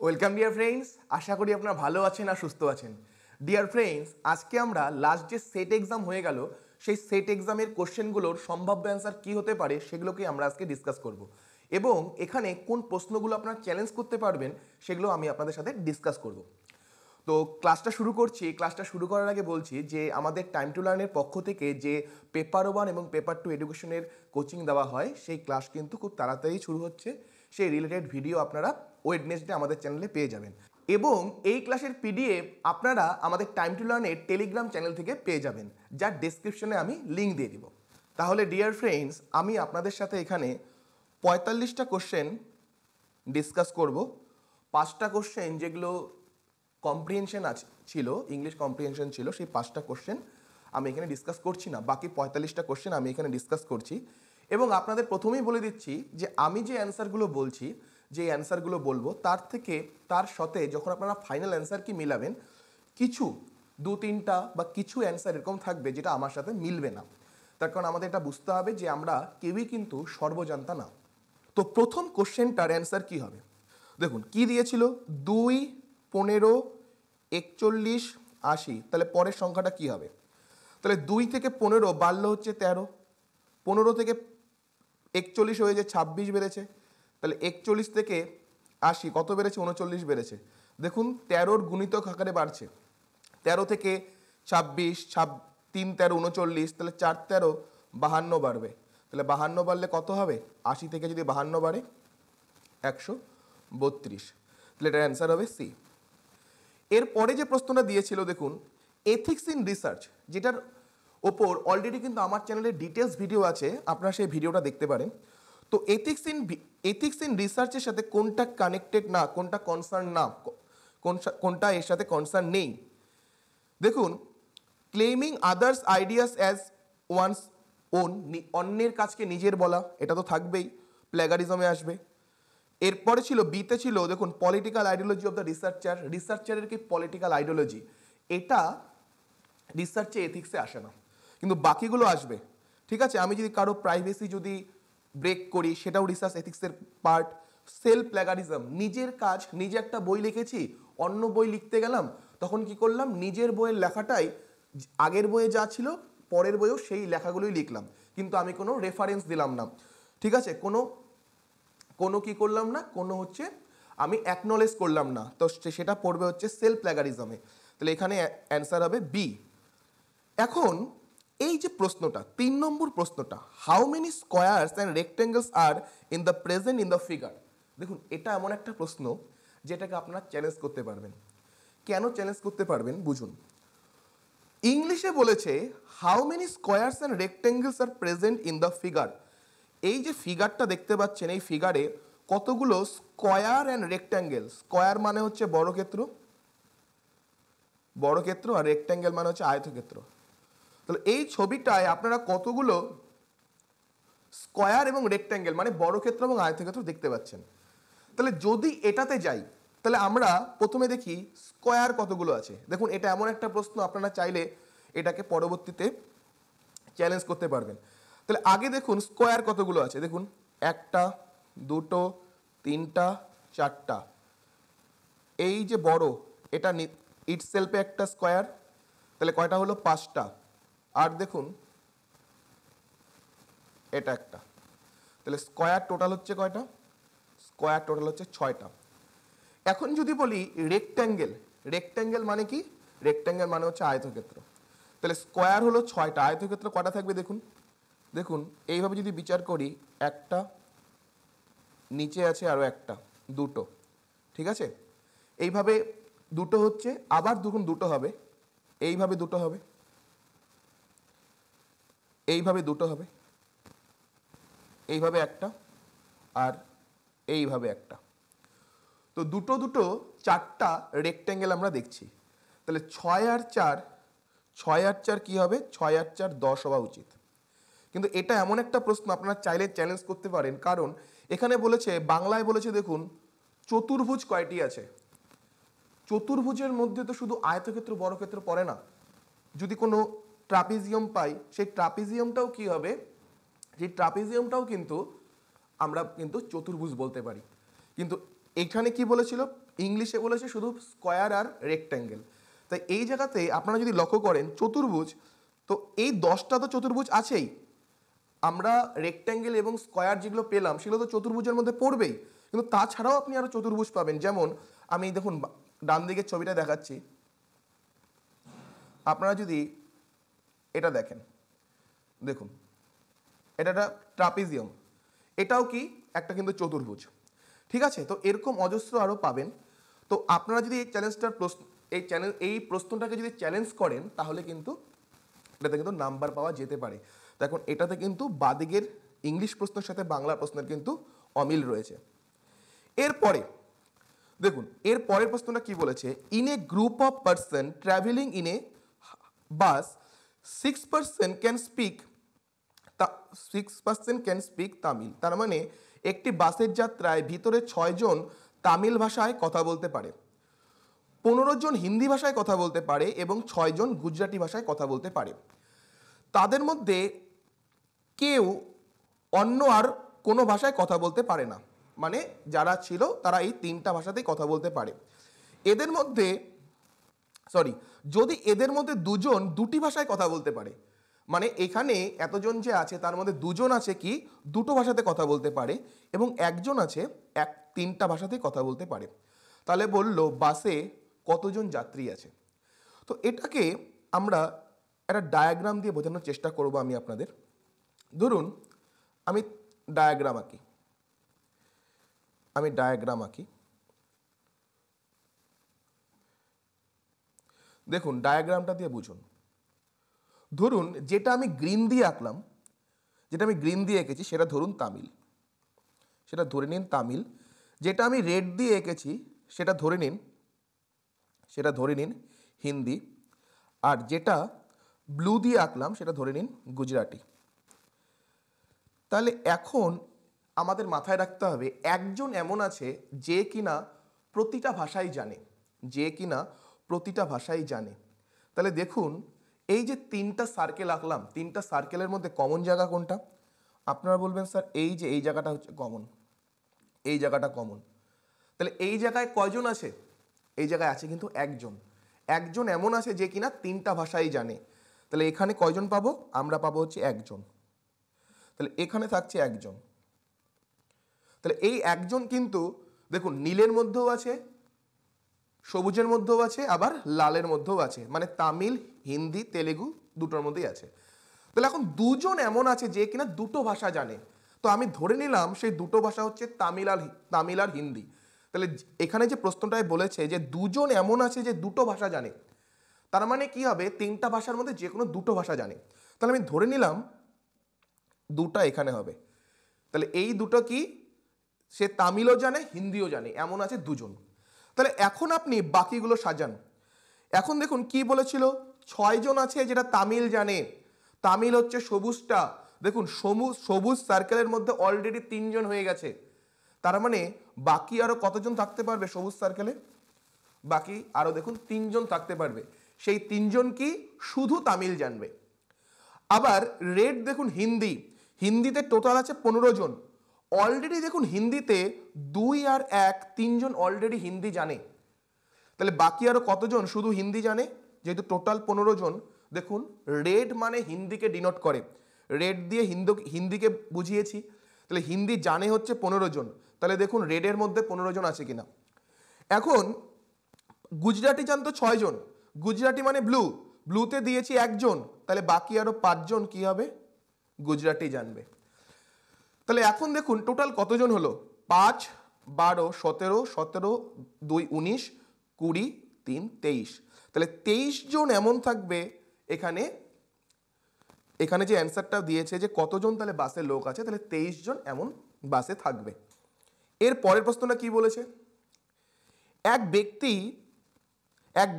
Welcome dear friends, আশা করি আপনারা ভালো আছেন আর সুস্থ আছেন। ডিয়ার ফ্রেন্ডস, আজকে আমরা লাস্ট যে সেট এক্সাম হয়ে গেল সেই সেট এক্সামের কোশ্চেনগুলোর সম্ভাব্য অ্যান্সার কী হতে পারে সেগুলোকে আমরা আজকে ডিসকাস করব এবং এখানে কোন প্রশ্নগুলো আপনারা চ্যালেঞ্জ করতে পারবেন সেগুলো আমি আপনাদের সাথে ডিসকাস করব। তো ক্লাসটা শুরু করছি। ক্লাসটা শুরু করার আগে বলছি যে আমাদের টাইম টু লার্নের পক্ষ থেকে যে পেপার 1 এবং পেপার 2 এডুকেশনের কোচিং দেওয়া হয় সেই ক্লাস কিন্তু খুব তাড়াতাড়ি শুরু হচ্ছে। সেই রিলেটেড ভিডিও আপনারা ওয়েডনেসডে আমাদের চ্যানেলে পেয়ে যাবেন এবং এই ক্লাসের পিডিএফ আপনারা আমাদের টাইম টু লার্নের টেলিগ্রাম চ্যানেল থেকে পেয়ে যাবেন, যার ডেসক্রিপশনে আমি লিঙ্ক দিয়ে দিব। তাহলে ডিয়ার ফ্রেন্ডস, আমি আপনাদের সাথে এখানে 45টা কোশ্চেন ডিসকাস করব। 5টা কোশ্চেন যেগুলো কম্প্রিহেনশন ছিল, ইংলিশ কম্প্রিহেনশন ছিল, সেই 5টা কোশ্চেন আমি এখানে ডিসকাস করছি না, বাকি 45টা কোশ্চেন আমি এখানে ডিসকাস করছি। এবং আপনাদের প্রথমেই বলে দিচ্ছি যে আমি যে অ্যান্সারগুলো বলছি, যে অ্যান্সারগুলো বলবো তার সাথে যখন আপনারা ফাইনাল অ্যান্সার কি মিলাবেন, কিছু 2-3টা বা কিছু অ্যান্সার এরকম থাকবে যেটা আমার সাথে মিলবে না। তার কারণ আমাদের এটা বুঝতে হবে যে আমরা কেউই কিন্তু সর্বজান্তা না। তো প্রথম কোশ্চেনটার অ্যান্সার কি হবে দেখুন, কি দিয়েছিল 2, 15, 41, 80। তাহলে পরের সংখ্যাটা কি হবে? তাহলে 2 থেকে 15 বাড়লো হচ্ছে 13, 15 থেকে 41 হয়ে যে 26 বেড়েছে। তাহলে 41 থেকে 80 কত বেড়েছে? 39 বেড়েছে। দেখুন 13-র গুণিতক আকারে বাড়ছে। 13 থেকে 26, 3 13 39, তাহলে 4 13 52 বাড়বে। তাহলে 52 বাড়লে কত হবে? 80 থেকে যদি 52 বাড়ে 132। তাহলে এটার অ্যান্সার হবে সি। এরপরে যে প্রশ্নটা দিয়েছিল দেখুন, এথিক্স ইন রিসার্চ, যেটার ওপর অলরেডি কিন্তু আমার চ্যানেলে ডিটেলস ভিডিও আছে, আপনারা সেই ভিডিওটা দেখতে পারেন। তো এথিক্স ইন রিসার্চের সাথে কোনটা কানেক্টেড না, কোনটা কনসার্ন না, কোনটা এর সাথে কনসার্ন নেই। দেখুন, claiming others ideas as one's own, অন্যের কাজকে নিজের বলা, এটা তো থাকবেই, প্ল্যাগারিজমে আসবে। এরপরে ছিল বিতে ছিল দেখুন, political ideology of the researcher, রিসার্চারের কি পলিটিক্যাল আইডিওলজি, এটা রিসার্চে এথিক্সে আসে না, কিন্তু বাকিগুলো আসবে। ঠিক আছে, আমি যদি কারো প্রাইভেসি যদি ব্রেক করি সেটাও রিসার্চ এথিক্সের পার্ট। সেলফ প্ল্যাগারিজম, নিজের কাজ, নিজে একটা বই লিখেছি, অন্য বই লিখতে গেলাম, তখন কি করলাম, নিজের বইয়ের লেখাটাই আগের বইয়ে যা ছিল পরের বইয়েও সেই লেখাগুলোই লিখলাম, কিন্তু আমি কোনো রেফারেন্স দিলাম না। ঠিক আছে, কোনো কি করলাম না, কোনো হচ্ছে আমি অ্যাকনলেজ করলাম না, তো সেটা পড়বে হচ্ছে সেলফ প্ল্যাগারিজমে। তাহলে এখানে অ্যান্সার হবে বি। এখন এই যে প্রশ্নটা, 3 নম্বর প্রশ্নটা, how many squares and rectangles are in the present in the figure. দেখুন, এটা এমন একটা প্রশ্ন যেটাকে আপনারা চ্যালেঞ্জ করতে পারবেন। কেন চ্যালেঞ্জ করতে পারবেন বুঝুন। ইংলিশে বলেছে how many squares and rectangles are present in the figure. এই যে ফিগারটা দেখতে পাচ্ছেন, এই ফিগারে কতগুলো স্কোয়ার অ্যান্ড রেক্ট্যাঙ্গেল, স্কোয়ার মানে হচ্ছে বর্গক্ষেত্র আর রেক্ট্যাঙ্গেল মানে হচ্ছে আয়তক্ষেত্র। তাহলে এই ছবিটায় আপনারা কতগুলো স্কোয়ার এবং রেক্ট্যাঙ্গেল মানে বর্গক্ষেত্র এবং আয়তক্ষেত্র দেখতে পাচ্ছেন। তাহলে যদি এটাতে যাই, তাহলে আমরা প্রথমে দেখি স্কোয়ার কতগুলো আছে। দেখুন, এটা এমন একটা প্রশ্ন আপনারা চাইলে এটাকে পরবর্তীতে চ্যালেঞ্জ করতে পারবেন। তাহলে আগে দেখুন স্কোয়ার কতগুলো আছে। দেখুন, 1টা 2টো 3টা 4টা। এই যে বড়, এটা ইটসেলফে একটা স্কোয়ার, তাহলে কয়টা হলো? 5টা। আর দেখুন এটা একটা, তাহলে স্কোয়ার টোটাল হচ্ছে কয়টা? স্কোয়ার টোটাল হচ্ছে 6টা। এখন যদি বলি রেক্ট্যাঙ্গেল মানে কি? রেক্ট্যাঙ্গেল মানে হচ্ছে আয়তক্ষেত্র। তাহলে স্কোয়ার হলো 6টা, আয়তক্ষেত্র কয়টা থাকবে? দেখুন এইভাবে যদি বিচার করি, একটা, নিচে আছে আরও একটা, 2টো। ঠিক আছে, এইভাবে 2টো হচ্ছে, আবার দেখুন 2টো হবে, এইভাবে 2টো হবে, এইভাবে 2টো হবে, এইভাবে একটা, আর এইভাবে একটা। তো 2টো 4টা রেক্ট্যাঙ্গেল আমরা দেখছি। তাহলে 6 আর 4 কি হবে? 6 আর 4 10 হওয়া উচিত। কিন্তু এটা এমন একটা প্রশ্ন আপনারা চাইলে চ্যালেঞ্জ করতে পারেন, কারণ এখানে বলেছে, বাংলায় বলেছে দেখুন, চতুর্ভুজ কয়টি আছে। চতুর্ভুজের মধ্যে তো শুধু আয়তক্ষেত্র বর্গক্ষেত্র পড়ে না। যদি কোনো ট্রাপিজিয়াম পাই, সেই ট্রাপিজিয়ামটাও কি হবে? সেই ট্রাপিজিয়ামটাও কিন্তু আমরা কিন্তু চতুর্ভুজ বলতে পারি। কিন্তু এখানে কি বলেছিল? ইংলিশে বলেছে শুধু স্কোয়ার আর রেক্ট্যাঙ্গেল। তাই এই জায়গাতে আপনারা যদি লক্ষ্য করেন চতুর্ভুজ, তো এই 10টা তো চতুর্ভুজ আছেই, আমরা রেক্ট্যাঙ্গেল এবং স্কোয়ার যেগুলো পেলাম সেগুলো তো চতুর্ভুজের মধ্যে পড়বেই, কিন্তু তাছাড়াও আপনি আরও চতুর্ভুজ পাবেন। যেমন আমি দেখুন ডান দিকের ছবিটা দেখাচ্ছি, আপনারা যদি এটা দেখেন, দেখুন এটা একটা ট্রাপিজিয়াম, এটাও কি একটা কিন্তু চতুর্ভুজ, ঠিক আছে। তো এরকম অজস্র আরও পাবেন। তো আপনারা যদি এই চ্যালেঞ্জটার এই প্রশ্নটাকে যদি চ্যালেঞ্জ করেন তাহলে কিন্তু এটাতে কিন্তু নাম্বার পাওয়া যেতে পারে। তো এখন এটাতে কিন্তু বাদিকের ইংলিশ প্রশ্নের সাথে বাংলা প্রশ্নের কিন্তু অমিল রয়েছে। এরপরে দেখুন এর পরের প্রশ্নটা কি বলেছে, in a group of person travelling in a bus 6% can speak Tamil. তার মানে একটি বাসের যাত্রায় ভিতরে 6 জন তামিল ভাষায় কথা বলতে পারে, 15 জন হিন্দি ভাষায় কথা বলতে পারে এবং 6 জন গুজরাটি ভাষায় কথা বলতে পারে। তাদের মধ্যে কেউ অন্য আর কোনো ভাষায় কথা বলতে পারে না, মানে যারা ছিল তারা এই 3টা ভাষাতেই কথা বলতে পারে। এদের মধ্যে যদি এদের মধ্যে 2 জন 2টি ভাষায় কথা বলতে পারে, মানে এখানে এতজন যে আছে তার মধ্যে 2 জন আছে কি 2টো ভাষাতে কথা বলতে পারে এবং 1 জন আছে 3টা ভাষাতেই কথা বলতে পারে, তাহলে বলল বাসে কতজন যাত্রী আছে। তো এটাকে আমরা একটা ডায়াগ্রাম দিয়ে বোঝানোর চেষ্টা করব আমি আপনাদের। ধরুন আমি ডায়াগ্রাম আঁকি, দেখুন ডায়াগ্রামটা দিয়ে বুঝুন। ধরুন যেটা আমি গ্রিন দিয়ে আঁকলাম, যেটা আমি গ্রিন দিয়ে এঁকেছি সেটা ধরুন তামিল, সেটা ধরে নিন তামিল। যেটা আমি রেড দিয়ে এঁকেছি সেটা ধরে নিন হিন্দি, আর যেটা ব্লু দিয়ে আঁকলাম সেটা ধরে নিন গুজরাটি। তাহলে এখন আমাদের মাথায় রাখতে হবে একজন এমন আছে যে কিনা প্রতিটা ভাষাই জানে, তাহলে দেখুন এই যে 3টা সার্কেল আঁকলাম, 3টা সার্কেলের মধ্যে কমন জায়গা কোনটা? আপনারা বলবেন স্যার এই জায়গাটা হচ্ছে কমন, এই জায়গাটা কমন। তাহলে এই জায়গায় কয়জন আছে? এই জায়গায় আছে কিন্তু একজন এমন আছে যে কিনা 3টা ভাষাই জানে। তাহলে এখানে কয়জন পাবো? আমরা পাবো হচ্ছে 1 জন। তাহলে এখানে থাকছে 1 জন। তাহলে এই 1 জন কিন্তু দেখুন নীলের মধ্যেও আছে, সবুজের মধ্যেও আছে, আবার লালের মধ্যেও আছে, মানে তামিল হিন্দি তেলেগু দুটোর মধ্যেই আছে। তাহলে এখন 2 জন এমন আছে যে কিনা 2টো ভাষা জানে, তো আমি ধরে নিলাম সেই 2টো ভাষা হচ্ছে তামিল আর হিন্দি। তাহলে এখানে যে প্রশ্নটায় বলেছে যে 2 জন এমন আছে যে 2টো ভাষা জানে, তার মানে কি হবে 3টা ভাষার মধ্যে যে কোনো 2টো ভাষা জানে। তাহলে আমি ধরে নিলাম 2টা এখানে হবে। তাহলে এই দুটো কি সে তামিলও জানে হিন্দিও জানে, এমন আছে 2 জন। তাহলে এখন আপনি বাকিগুলো সাজান। এখন দেখুন কি বলেছিল, 6 জন আছে যেটা তামিল জানে, তামিল হচ্ছে সবুজটা। দেখুন সবুজ সার্কেলের মধ্যে অলরেডি 3 জন হয়ে গেছে, তার মানে বাকি আরো কতজন থাকতে পারবে সবুজ সার্কেলে? বাকি আরো দেখুন 3 জন থাকতে পারবে, সেই 3 জন কি শুধু তামিল জানবে। আবার রেড দেখুন হিন্দিতে টোটাল আছে 15 জন, অলরেডি দেখুন হিন্দিতে 2 আর 1 3 জন অলরেডি হিন্দি জানে। তাহলে বাকি আরো কতজন শুধু হিন্দি জানে? যেহেতু টোটাল 15 জন, দেখুন রেড মানে হিন্দিকে ডিনোট করে, রেড দিয়ে হিন্দিকে বুঝিয়েছি। তাহলে হিন্দি জানে হচ্ছে 15 জন, তাহলে দেখুন রেডের মধ্যে 15 জন আছে কিনা। এখন গুজরাটি জানতো 6 জন, গুজরাটি মানে ব্লুতে দিয়েছি 1 জন, তাহলে বাকি আরো 5 জন কি হবে? গুজরাটি জানবে। তাহলে এখন দেখুন টোটাল কতজন হলো? 5 12 17 17 2 19 20 3 23। তাহলে 23 জন এমন থাকবে এখানে যে অ্যান্সারটা দিয়েছে যে কতজন তাহলে বাসে লোক আছে, তাহলে 23 জন এমন বাসে থাকবে। এর পরের প্রশ্নটা কি বলেছে, এক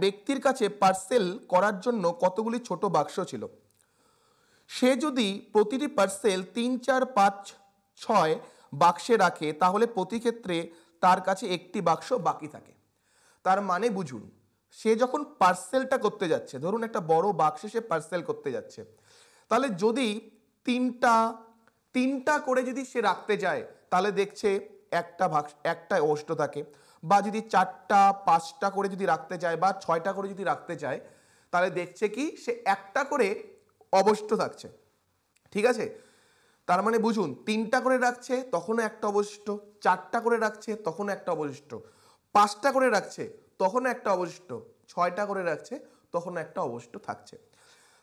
ব্যক্তির কাছে পার্সেল করার জন্য কতগুলি ছোট বাক্স ছিল। সে যদি প্রতিটি পার্সেল 3 4 5 6 বাক্সে রাখে তাহলে প্রতি ক্ষেত্রে তার কাছে একটি বাক্স বাকি থাকে। তার মানে বুঝুন, সে যখন পার্সেলটা করতে যাচ্ছে, ধরুন একটা বড় বাক্সে সে পার্সেল করতে যাচ্ছে, তাহলে যদি তিনটা করে যদি সে রাখতে যায় তাহলে দেখছে একটা অষ্ট থাকে, বা যদি 4টা 5টা করে যদি রাখতে চায় বা 6টা করে যদি রাখতে চায়, তাহলে দেখছে কি সে একটা করে অবশিষ্ট থাকছে। ঠিক আছে, তার মানে বুঝুন 3টা করে রাখছে তখনও একটা অবশিষ্ট, 4টা করে রাখছে তখনও একটা অবশিষ্ট, 5টা করে রাখছে তখনও একটা অবশিষ্ট, 6টা করে রাখছে তখনও একটা অবশিষ্ট থাকছে।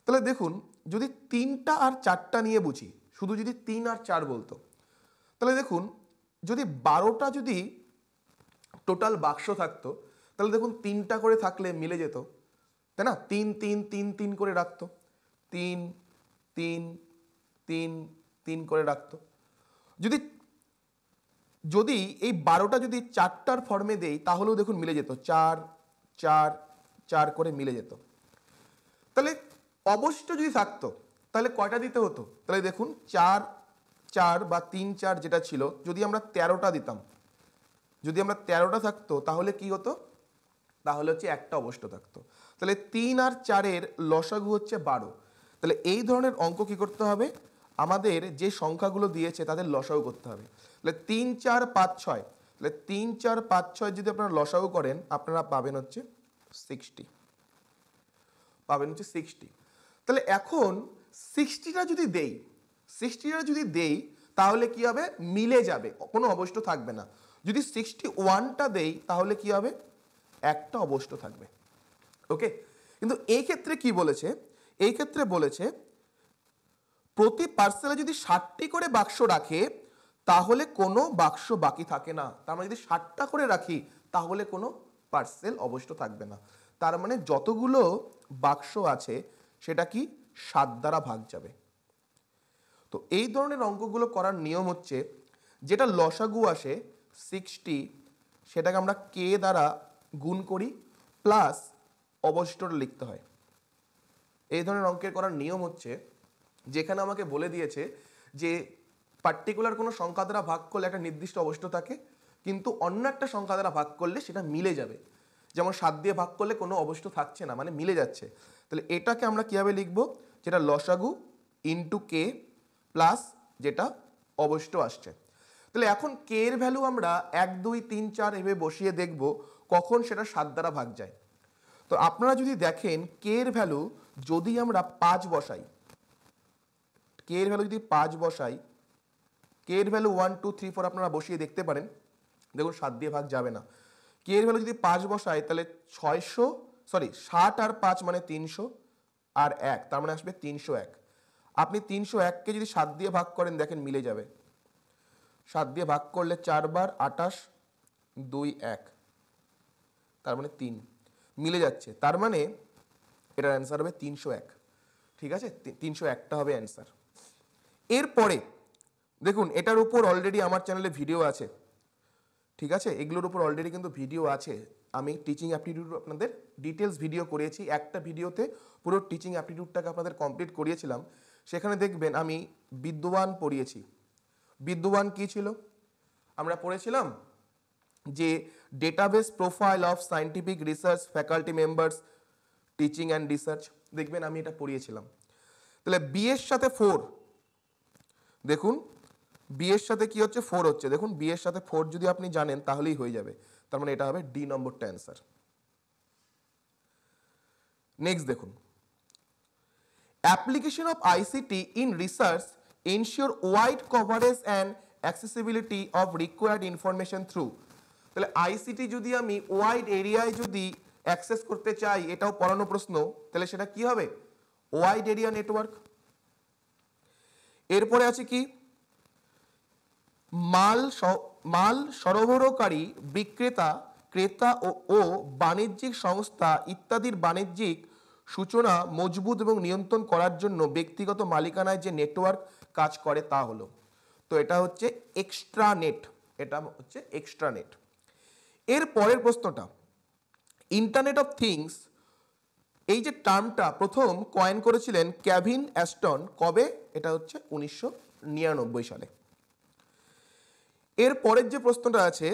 তাহলে দেখুন যদি 3টা আর 4টা নিয়ে বুঝি, শুধু যদি 3 আর 4 বলতো, তাহলে দেখুন যদি 12টা যদি টোটাল বাক্স থাকতো, তাহলে দেখুন 3টা করে থাকলে মিলে যেত, তাই না? 3 3 3 3 করে রাখতো, 3 3 3 3 করে রাখতো। যদি যদি এই 12টা যদি 4টার ফর্মে দেই তাহলেও দেখুন মিলে যেত, 4 4 4 করে মিলে যেত। তাহলে অবশিষ্ট যদি থাকতো তাহলে কয়টা দিতে হতো? তাহলে দেখুন 4 4 বা 3 4 যেটা ছিল, যদি আমরা 13টা দিতাম, যদি আমরা 13টা থাকতো তাহলে কি হতো? তাহলে হচ্ছে একটা অবশিষ্ট থাকতো। তাহলে 3 আর 4-এর লসাগু হচ্ছে 12। তাহলে এই ধরনের অঙ্ক কি করতে হবে? আমাদের যে সংখ্যাগুলো দিয়েছে তাদের লসাগু করতে হবে। তাহলে 3 4 5 6, তাহলে 3 4 5 6 যদি আপনারা লসাগু করেন আপনারা পাবেন হচ্ছে 60, পাবেন হচ্ছে 60। তাহলে এখন 60টা যদি দেই, 60টা যদি দেই তাহলে কি হবে? মিলে যাবে, কোনো অবশিষ্ট থাকবে না। যদি 61টা দেই তাহলে কি হবে? একটা অবশিষ্ট থাকবে। ওকে, কিন্তু এই ক্ষেত্রে কি বলেছে? এই ক্ষেত্রে বলেছে প্রতি পার্সেলে যদি 60টি করে বাক্স রাখে তাহলে কোনো বাক্স বাকি থাকে না। তার মানে যদি 60টা করে রাখি তাহলে কোনো পার্সেল অবশিষ্ট থাকবে না। তার মানে যতগুলো বাক্স আছে সেটা কি 7 দ্বারা ভাগ যাবে। তো এই ধরনের অঙ্কগুলো করার নিয়ম হচ্ছে, যেটা লসাগু আসে 60 সেটাকে আমরা কে দ্বারা গুণ করি প্লাস অবশিষ্টটা লিখতে হয়। এই ধরনের অঙ্কের করার নিয়ম হচ্ছে, যেখানে আমাকে বলে দিয়েছে যে পার্টিকুলার কোনো সংখ্যা দ্বারা ভাগ করলে একটা নির্দিষ্ট অবশিষ্ট থাকে, কিন্তু অন্য একটা সংখ্যা দ্বারা ভাগ করলে সেটা মিলে যাবে। যেমন 7 দিয়ে ভাগ করলে কোনো অবশিষ্ট থাকছে না, মানে মিলে যাচ্ছে। তাহলে এটাকে আমরা কিভাবে লিখব? যেটা লসাগু ইন্টু কে প্লাস যেটা অবশিষ্ট আসছে। তাহলে এখন কে এর ভ্যালু আমরা 1 2 3 4 এভাবে বসিয়ে দেখব কখন সেটা 7 দ্বারা ভাগ যায়। তো আপনারা যদি দেখেন কে এর ভ্যালু যদি আমরা 5 বসাই, কে এর ভ্যালু যদি 5 বসাই, কে এর ভ্যালু 1 2 3 4 আপনারা বসিয়ে দেখতে পারেন, দেখুন 7 দিয়ে ভাগ যাবে না। কে এর ভ্যালু যদি 5 বসাই তাহলে 60 আর 5 মানে 300 আর 1 তার মানে আসবে 301। আপনি 301কে যদি 7 দিয়ে ভাগ করেন দেখেন মিলে যাবে। 7 দিয়ে ভাগ করলে 4 বার 28 2 1, তার মানে 3 মিলে যাচ্ছে। তার মানে এটার অ্যান্সার হবে 301। ঠিক আছে, 301টা হবে অ্যান্সার। এরপরে দেখুন এটার উপর অলরেডি আমার চ্যানেলে ভিডিও আছে। ঠিক আছে, এগুলোর উপর অলরেডি কিন্তু ভিডিও আছে। আমি টিচিং অ্যাপটিটিউড আপনাদের ডিটেলস ভিডিও করেছি, একটা ভিডিওতে পুরো টিচিং অ্যাপটিটিউডটাকে আপনাদের কমপ্লিট করিয়েছিলাম। সেখানে দেখবেন আমি বিদ্যমান পড়িয়েছি। বিদ্যমান কি ছিল? আমরা পড়েছিলাম যে database profile of scientific research faculty members teaching and research, দেখবেন আমি এটা পড়িয়েছিলাম। তাহলে বি এর সাথে 4, দেখুন বি এর সাথে কি হচ্ছে? 4 হচ্ছে। দেখুন বি এর সাথে 4 যদি আপনি জানেন তাহলেই হয়ে যাবে। তার মানে এটা হবে ডি নম্বরটা অ্যান্সার। নেক্সট দেখুন, application of ICT in research ensure wide coverage and accessibility of required information through. তাহলে আইসিটি যদি আমি ওয়াইড এরিয়ায় যদি অ্যাক্সেস করতে চাই, এটাও পড়ানো প্রশ্ন, তাহলে সেটা কি হবে? Wide area network. এরপরে আছে কি? মাল সরবরাহকারী বিক্রেতা ক্রেতা ও বাণিজ্যিক সংস্থা ইত্যাদির বাণিজ্যিক সূচনা মজবুত এবং নিয়ন্ত্রণ করার জন্য ব্যক্তিগত মালিকানায় যে নেটওয়ার্ক কাজ করে তা হলো। তো এটা হচ্ছে এক্সট্রানেট, এটা হচ্ছে এক্সট্রানেট। এর পরের প্রশ্নটা, ইন্টারনেট অফ থিংস, এই যে টার্মটা প্রথম কয়েন করেছিলেন কেভিন অ্যাস্টন, কবে? এটা হচ্ছে 1999 সালে। এর পরের যে প্রশ্নটা আছে,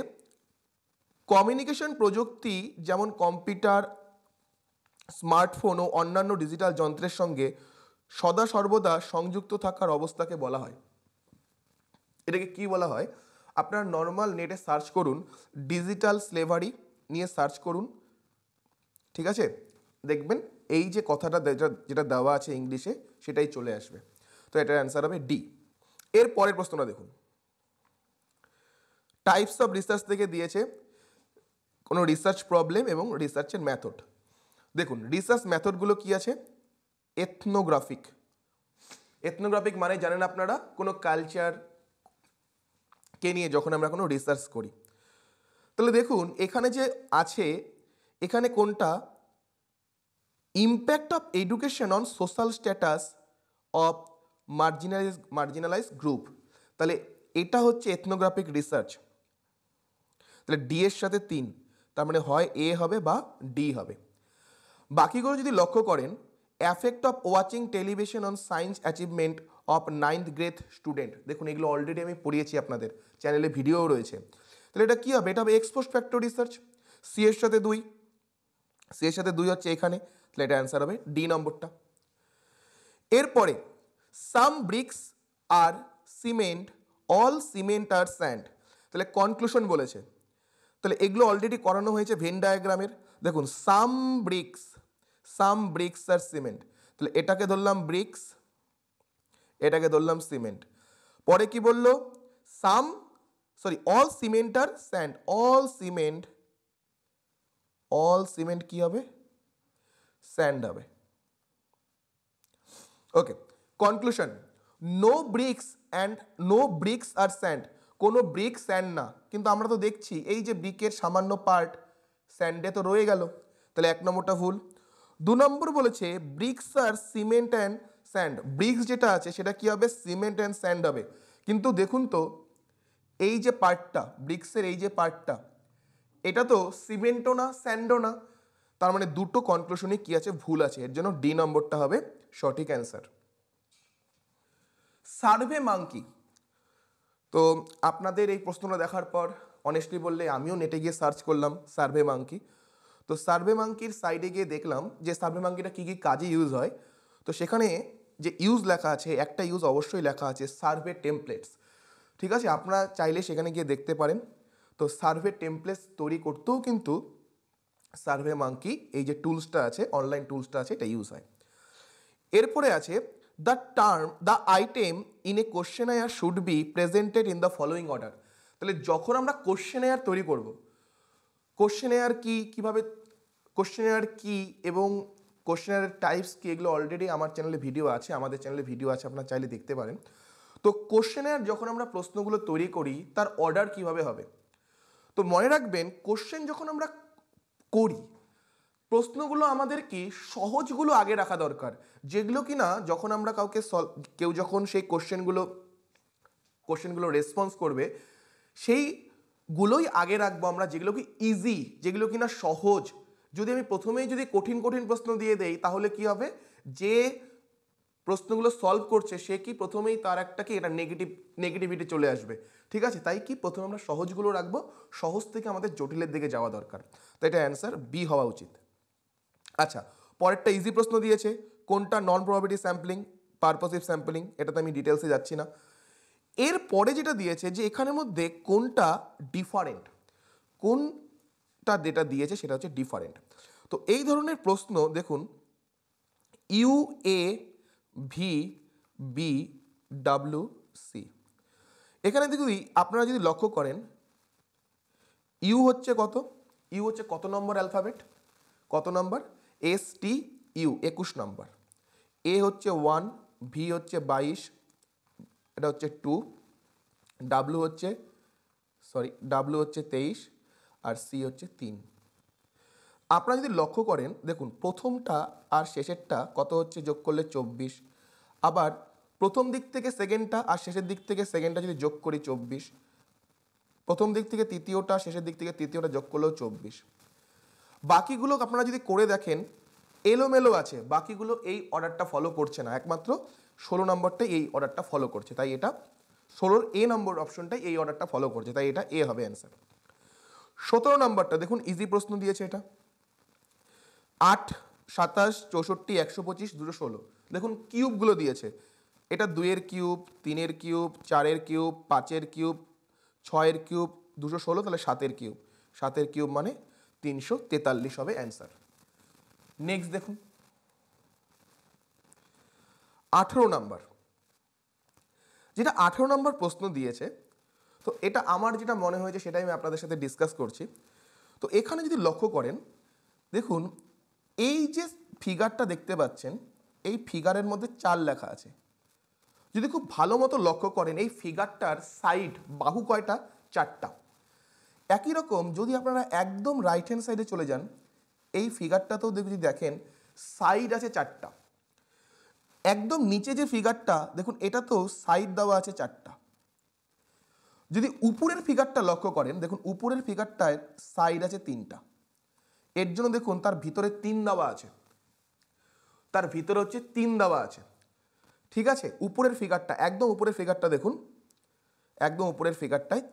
কমিউনিকেশন প্রযুক্তি যেমন কম্পিউটার, স্মার্টফোন ও অন্যান্য ডিজিটাল যন্ত্রের সঙ্গে সদা সর্বদা সংযুক্ত থাকার অবস্থাকে বলা হয়। এটাকে কি বলা হয়? আপনার নর্মাল নেটে সার্চ করুন ডিজিটাল স্লেভারি নিয়ে সার্চ করুন, ঠিক আছে? দেখবেন এই যে কথাটা যেটা দেওয়া আছে ইংলিশে সেটাই চলে আসবে। তো এটার অ্যান্সার হবে ডি। এর পরের প্রশ্নটা দেখুন, টাইপস অফ রিসার্চ থেকে দিয়েছে কোনো রিসার্চ প্রবলেম এবং রিসার্চের মেথড। দেখুন রিসার্চ মেথডগুলো কি আছে? এথনোগ্রাফিক। এথনোগ্রাফিক মানে জানেন আপনারা, কোনো কালচারকে নিয়ে যখন আমরা কোনো রিসার্চ করি। তাহলে দেখুন এখানে যে আছে, এখানে কোনটা impact of education on social status of marginalise group, তাহলে এটা হচ্ছে এথনোগ্রাফিক রিসার্চ। তাহলে ডি এর সাথে 3, তার মানে হয় এ হবে বা ডি হবে। বাকিগুলো যদি লক্ষ্য করেন, effect of watching television on science achievement of 9th grade student, দেখুন এগুলো অলরেডি আমি পড়িয়েছি, আপনাদের চ্যানেলে ভিডিও রয়েছে। তাহলে এটা কী হবে? এটা হবে এক্সপোজ ফ্যাক্টর রিসার্চ। সি এর সাথে 2, সি এর সাথে 2 হচ্ছে এখানে, তাহলে এটা অ্যান্সার হবে ডি নম্বরটা। এরপরে সাম ব্রিক্স আর সিমেন্ট, অল সিমেন্ট আর স্যান্ড, তাহলে কনক্লুশন বলেছে। তাহলে এগুলো অলরেডি করানো হয়েছে ভেন ডায়াগ্রামের। দেখুন সাম ব্রিক্স আর সিমেন্ট, তাহলে এটাকে ধরলাম ব্রিক্স, এটাকে ধরলাম সিমেন্ট। পরে কি বললো? অল সিমেন্ট আর স্যান্ড, অল সিমেন্ট কি হবে? স্যান্ড হবে। ওকে, কনক্লুশন, নো ব্রিক্স আর স্যান্ড, কোনো ব্রিক স্যান্ড না, কিন্তু আমরা তো দেখছি এই যে ব্রিকের সামান্য পার্ট স্যান্ডে তো রয়ে গেল, তাহলে 1 নম্বরটা ভুল। 2 নম্বর বলেছে ব্রিক্স আর সিমেন্ট অ্যান্ড স্যান্ড, ব্রিক্স যেটা আছে সেটা কি হবে? সিমেন্ট অ্যান্ড স্যান্ড হবে। কিন্তু দেখুন তো এই যে পার্টটা, ব্রিক্সের এই যে পার্টটা, এটা তো সিমেন্টও না স্যান্ডও না, তার মানে দুটো কনক্লুশনে কি আছে? ভুল আছে, এর জন্য ডি নম্বরটা হবে সঠিক অ্যান্সার। সার্ভে মাঙ্কি, তো আপনাদের এই প্রশ্নটা দেখার পর অনেস্টলি বললে আমিও নেটে গিয়ে সার্চ করলাম সার্ভে মাঙ্কি। তো সার্ভে মাঙ্কির সাইডে গিয়ে দেখলাম যে সার্ভে মাঙ্কিটা কী কী কাজে ইউজ হয়। তো সেখানে যে ইউজ লেখা আছে, একটা ইউজ অবশ্যই লেখা আছে সার্ভে টেমপ্লেটস, ঠিক আছে? আপনারা চাইলে সেখানে গিয়ে দেখতে পারেন। তো সার্ভে টেমপ্লেটস তৈরি করতেও কিন্তু সার্ভে মাঙ্কি এই যে টুলসটা আছে, অনলাইন টুলসটা আছে, এটা ইউজ হয়। এরপরে আছে the item in a questionnaire should be presented in the following order, তাহলে যখন আমরা কোশ্চেনায়ার তৈরি করব, কোশ্চেনায়ার কি, কীভাবে কোশ্চেনায়ার কি এবং কোশ্চেনায়ারের টাইপস কি, এগুলো অলরেডি আমার চ্যানেলে ভিডিও আছে, আমাদের চ্যানেলে ভিডিও আছে, আপনারা চাইলে দেখতে পারেন। তো কোশ্চেনায়ার যখন আমরা প্রশ্নগুলো তৈরি করি তার অর্ডার কিভাবে হবে? তো মনে রাখবেন কোশ্চেন যখন আমরা করি, প্রশ্নগুলো আমাদের কি সহজগুলো আগে রাখা দরকার, যেগুলো কি না যখন আমরা কেউ যখন সেই কোশ্চেনগুলো রেসপন্স করবে সেইগুলোই আগে রাখবো আমরা, যেগুলো কি ইজি, যেগুলো কি না সহজ। যদি আমি প্রথমেই যদি কঠিন প্রশ্ন দিয়ে দেই তাহলে কি হবে? যে প্রশ্নগুলো সলভ করছে সে কি প্রথমেই তার একটা কি এটা নেগেটিভিটি চলে আসবে, ঠিক আছে? তাই কি প্রথমে আমরা সহজগুলো রাখবো, সহজ থেকে আমাদের জটিলের দিকে যাওয়া দরকার। তো এটা অ্যান্সার বি হওয়া উচিত। আচ্ছা, পরেরটা ইজি প্রশ্ন দিয়েছে, কোনটা নন প্রবাবিলিটি স্যাম্পলিং, পারপোসিভ স্যাম্পলিং, এটাতে আমি ডিটেলসে যাচ্ছি না। এর পরে যেটা দিয়েছে যে এখানের মধ্যে কোনটা ডিফারেন্ট, কোনটা যেটা দিয়েছে সেটা হচ্ছে ডিফারেন্ট। তো এই ধরনের প্রশ্ন দেখুন U A V B W C, এখানে যদি আপনারা যদি লক্ষ্য করেন ইউ হচ্ছে কত নম্বর অ্যালফাবেট, কত নম্বর? এস টি ইউ 21 নম্বর, এ হচ্ছে 1, ভি হচ্ছে 22, এটা হচ্ছে 2, ডাব্লিউ হচ্ছে 23 আর সি হচ্ছে 3। আপনারা যদি লক্ষ্য করেন দেখুন প্রথমটা আর শেষেরটা কত হচ্ছে, যোগ করলে 24, আবার প্রথম দিক থেকে সেকেন্ডটা আর শেষের দিক থেকে সেকেন্ডটা যদি যোগ করি 24, প্রথম দিক থেকে তৃতীয়টা শেষের দিক থেকে তৃতীয়টা যোগ করলেও 24। বাকিগুলো আপনারা যদি করে দেখেন এলোমেলো আছে, বাকিগুলো এই অর্ডারটা ফলো করছে না, একমাত্র 16 নম্বরটাই এই অর্ডারটা ফলো করছে, তাই এটা 16 এ নম্বর অপশনটাই এই অর্ডারটা ফলো করছে, তাই এটা এ হবে অ্যান্সার। 17 নম্বরটা দেখুন ইজি প্রশ্ন দিয়েছে, এটা 8, 27, 64, 125, 216, দেখুন কিউবগুলো দিয়েছে, এটা 2 এর কিউব, 3 এর কিউব, 4 এর কিউব, 5 এর কিউব, 6 এর কিউব 216, তাহলে 7 এর কিউব, 7 এর কিউব মানে 343 হবে অ্যান্সার। নেক্সট দেখুন 18 নাম্বার, যেটা 18 নম্বর প্রশ্ন দিয়েছে, তো এটা আমার যেটা মনে হয়েছে সেটাই আমি আপনাদের সাথে ডিসকাস করছি। তো এখানে যদি লক্ষ্য করেন, দেখুন এই যে ফিগারটা দেখতে পাচ্ছেন, এই ফিগারের মধ্যে 4 লেখা আছে। যদি খুব ভালো মতো লক্ষ্য করেন, এই ফিগারটার সাইড বাহু কয়টা? 4টা। একই রকম যদি আপনারা একদম রাইট হ্যান্ড সাইডে চলে যান, এই ফিগারটাতেও যদি দেখেন সাইড আছে 4টা। একদম নিচে যে ফিগারটা দেখুন, এটাতেও সাইড দেওয়া আছে 4টা। যদি উপরের ফিগারটা লক্ষ্য করেন, দেখুন উপরের ফিগারটায় সাইড আছে 3টা। এর জন্য দেখুন তার ভিতরে 3 দেওয়া আছে, তার ভিতরে হচ্ছে 3 দেওয়া আছে। ঠিক আছে, উপরের ফিগারটা, একদম উপরের ফিগারটা দেখুন, একদম উপরের ফিগারটায়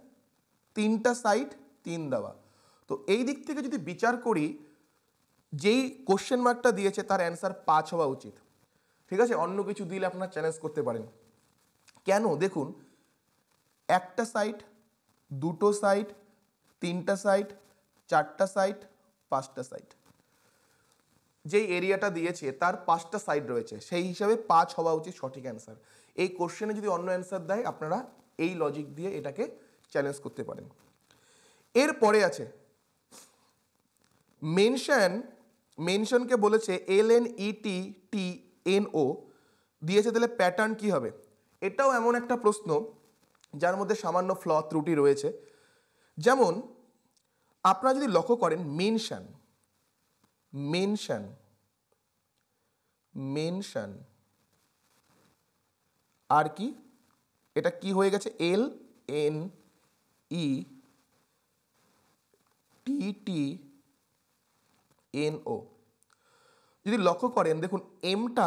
3টা সাইড 3 দেওয়া। তো এই দিক থেকে যদি বিচার করি, যেই কোশ্চেন মার্কটা দিয়েছে তার অ্যান্সার 5 হওয়া উচিত। ঠিক আছে, অন্য কিছু দিলে আপনারা চ্যালেঞ্জ করতে পারেন। কেন? দেখুন একটা সাইড, দুটো সাইড, 3টা সাইড, 4টা সাইড, 5টা সাইড, যেই এরিয়াটা দিয়েছে তার 5টা সাইড রয়েছে, সেই হিসাবে 5 হওয়া উচিত সঠিক অ্যান্সার। এই কোশ্চেনে যদি অন্য অ্যান্সার দেয়, আপনারা এই লজিক দিয়ে এটাকে চ্যালেঞ্জ করতে পারেন। এরপরে আছে মেনশন, মেনশনকে বলেছে LNETTNO দিয়েছে, তাহলে প্যাটার্ন কি হবে? এটাও এমন একটা প্রশ্ন যার মধ্যে সামান্য ত্রুটি রয়েছে। যেমন আপনারা যদি লক্ষ্য করেন, মেনশন, মেনশন, মেনশন আর কি, এটা কি হয়ে গেছে? LNETTNO। যদি লক্ষ্য করেন, দেখুন এমটা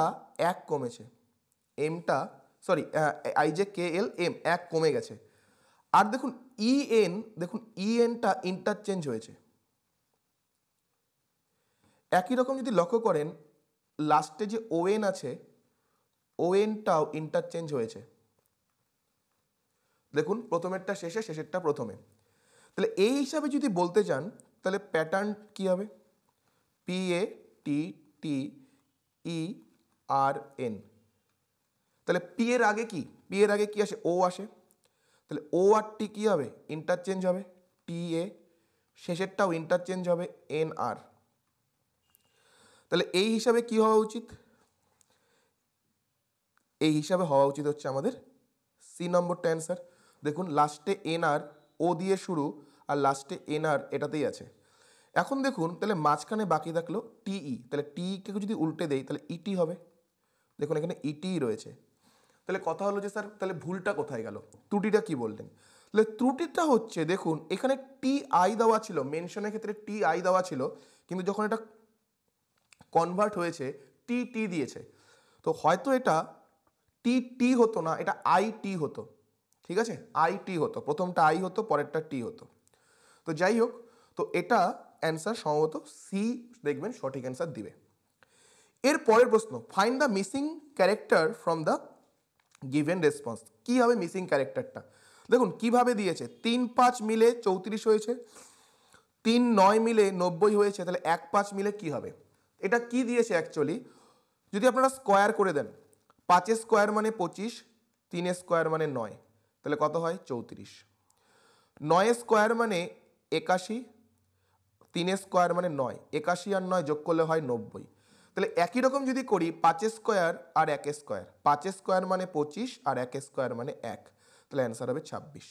1 কমেছে, এমটা সরি IJKL M 1 কমে গেছে। আর দেখুন EN, দেখুন ENটা ইন্টারচেঞ্জ হয়েছে। একই রকম যদি লক্ষ্য করেন, লাস্টে যে ON আছে, ONটাও ইন্টারচেঞ্জ হয়েছে। দেখুন প্রথমেরটা শেষে, শেষেরটা প্রথমে। তাহলে এই হিসাবে যদি বলতে চান, তাহলে প্যাটার্ন কি হবে? PATTERN। তাহলে পি এর আগে কি? পি এর আগে কি আসে? ও আসে। তাহলে ও আর টি কি হবে? ইন্টারচেঞ্জ হবে, TA। শেষেরটাও ইন্টারচেঞ্জ হবে, NR। তাহলে এই হিসাবে কি হওয়া উচিত? এই হিসাবে হওয়া উচিত হচ্ছে আমাদের সি নম্বরটা অ্যান্সার। দেখুন লাস্টে NR, ও দিয়ে শুরু, আর লাস্টে NR এটাতেই আছে। এখন দেখুন তাহলে মাঝখানে বাকি থাকলো TE, তাহলে TE-কে যদি উল্টে দেই তাহলে ET হবে। দেখুন এখানে ET রয়েছে। তাহলে কথা হলো যে স্যার তাহলে ভুলটা কোথায় গেল? ত্রুটিটা কি বললেন? তাহলে ত্রুটিটা হচ্ছে, দেখুন এখানে TI দেওয়া ছিল, মেনশনের ক্ষেত্রে TI দেওয়া ছিল, কিন্তু যখন এটা কনভার্ট হয়েছে TT দিয়েছে। তো হয়তো এটা TT হতো না, এটা IT হতো। ঠিক আছে, IT হতো, প্রথমটা I হতো, পরেরটা T হতো। তো যাই হোক, তো এটা অ্যান্সার সম্ভবত সি দেখবেন সঠিক অ্যান্সার দিবে। এর পরের প্রশ্ন, find the missing character from the given response. কি হবে মিসিং ক্যারেক্টারটা? দেখুন কিভাবে দিয়েছে, 3-5 মিলে 34 হয়েছে, 3-9 মিলে 90 হয়েছে, তাহলে 1-5 মিলে কি হবে? এটা কি দিয়েছে অ্যাকচুয়ালি, যদি আপনারা স্কোয়ার করে দেন, 5 স্কোয়ার মানে 25, 3 স্কোয়ার মানে 9, তাহলে কত হয়? 34। 9 স্কোয়ার মানে 81, 3 স্কোয়ার মানে 9, 81 আর 9 যোগ করলে হয় 90। তাহলে একই রকম যদি করি, 5 স্কোয়ার আর 1 স্কোয়ার, 5 স্কোয়ার মানে 25 আর 1 স্কোয়ার মানে 1, তাহলে অ্যান্সার হবে 26।